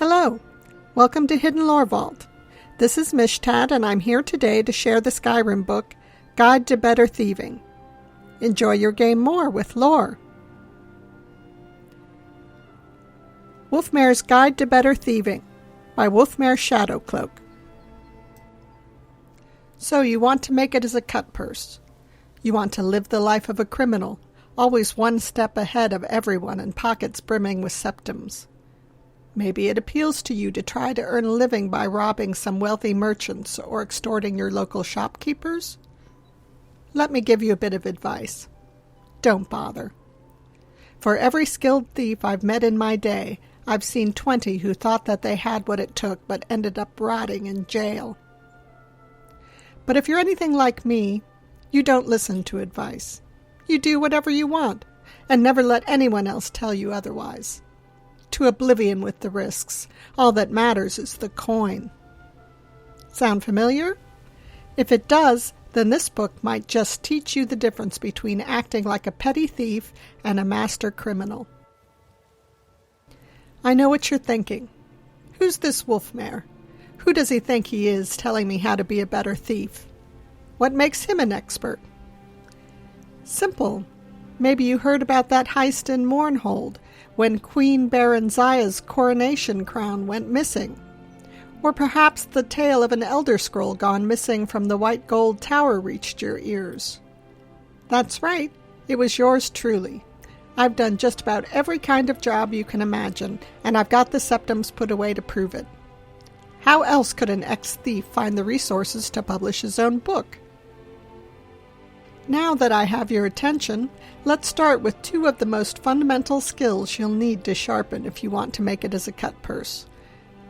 Hello, welcome to Hidden Lore Vault. This is Mishtad, and I'm here today to share the Skyrim book, Guide to Better Thieving. Enjoy your game more with lore. Wulfmare's Guide to Better Thieving by Wulfmare Shadow-Cloak. So you want to make it as a cut purse. You want to live the life of a criminal, always one step ahead of everyone and pockets brimming with septims. Maybe it appeals to you to try to earn a living by robbing some wealthy merchants or extorting your local shopkeepers? Let me give you a bit of advice. Don't bother. For every skilled thief I've met in my day, I've seen 20 who thought that they had what it took but ended up rotting in jail. But if you're anything like me, you don't listen to advice. You do whatever you want, and never let anyone else tell you otherwise. To oblivion with the risks. All that matters is the coin. Sound familiar? If it does, then this book might just teach you the difference between acting like a petty thief and a master criminal. I know what you're thinking. Who's this Wulfmare? Who does he think he is telling me how to be a better thief? What makes him an expert? Simple. Maybe you heard about that heist in Mournhold, when Queen Baranzia's coronation crown went missing. Or perhaps the tale of an Elder Scroll gone missing from the White Gold Tower reached your ears. That's right, it was yours truly. I've done just about every kind of job you can imagine, and I've got the septims put away to prove it. How else could an ex-thief find the resources to publish his own book? Now that I have your attention, let's start with two of the most fundamental skills you'll need to sharpen if you want to make it as a cut purse: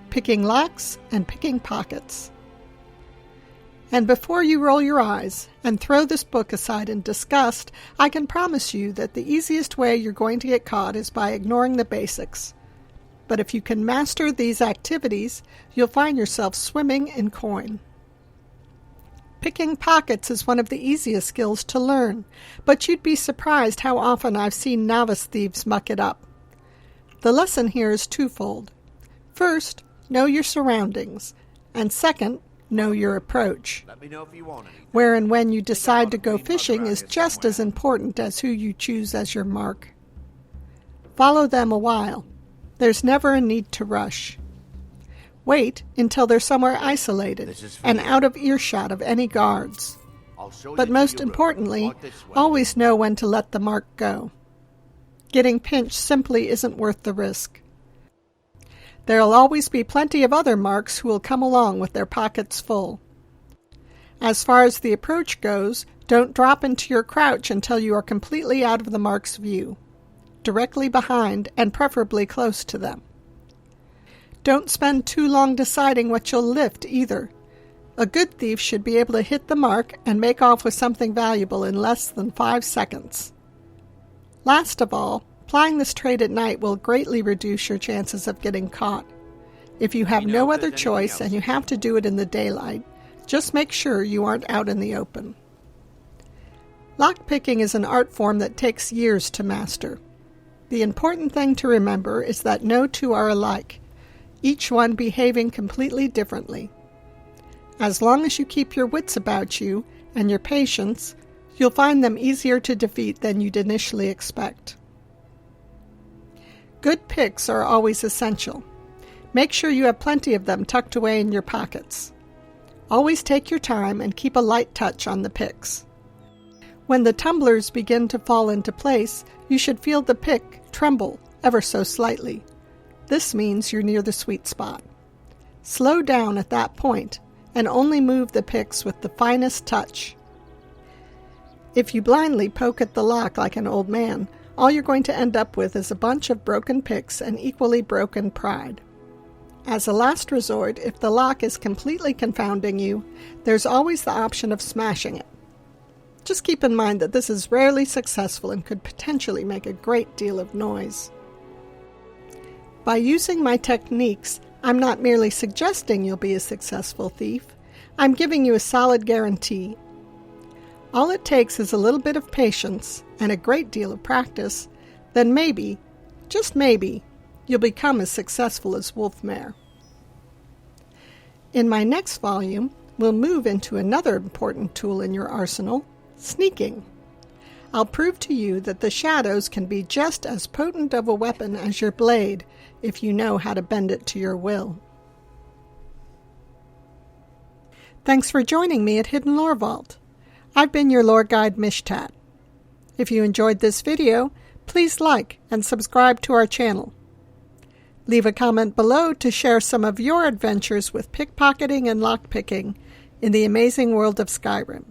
picking locks and picking pockets. And before you roll your eyes and throw this book aside in disgust, I can promise you that the easiest way you're going to get caught is by ignoring the basics. But if you can master these activities, you'll find yourself swimming in coin. Picking pockets is one of the easiest skills to learn, but you'd be surprised how often I've seen novice thieves muck it up. The lesson here is twofold. First, know your surroundings, and second, know your approach. Let me know if you want anything. Where and when you decide to go fishing is just as important as who you choose as your mark. Follow them a while. There's never a need to rush. Wait until they're somewhere isolated and out of earshot of any guards. But most importantly, always know when to let the mark go. Getting pinched simply isn't worth the risk. There'll always be plenty of other marks who will come along with their pockets full. As far as the approach goes, don't drop into your crouch until you are completely out of the mark's view, directly behind and preferably close to them. Don't spend too long deciding what you'll lift either. A good thief should be able to hit the mark and make off with something valuable in less than 5 seconds. Last of all, plying this trade at night will greatly reduce your chances of getting caught. If you have no other choice and you have to do it in the daylight, just make sure you aren't out in the open. Lockpicking is an art form that takes years to master. The important thing to remember is that no two are alike, each one behaving completely differently. As long as you keep your wits about you and your patience, you'll find them easier to defeat than you'd initially expect. Good picks are always essential. Make sure you have plenty of them tucked away in your pockets. Always take your time and keep a light touch on the picks. When the tumblers begin to fall into place, you should feel the pick tremble ever so slightly. This means you're near the sweet spot. Slow down at that point and only move the picks with the finest touch. If you blindly poke at the lock like an old man, all you're going to end up with is a bunch of broken picks and equally broken pride. As a last resort, if the lock is completely confounding you, there's always the option of smashing it. Just keep in mind that this is rarely successful and could potentially make a great deal of noise. By using my techniques, I'm not merely suggesting you'll be a successful thief, I'm giving you a solid guarantee. All it takes is a little bit of patience and a great deal of practice, then maybe, just maybe, you'll become as successful as Wulfmare. In my next volume, we'll move into another important tool in your arsenal, sneaking. I'll prove to you that the shadows can be just as potent of a weapon as your blade if you know how to bend it to your will. Thanks for joining me at Hidden Lore Vault. I've been your lore guide, Mishtat. If you enjoyed this video, please like and subscribe to our channel. Leave a comment below to share some of your adventures with pickpocketing and lockpicking in the amazing world of Skyrim.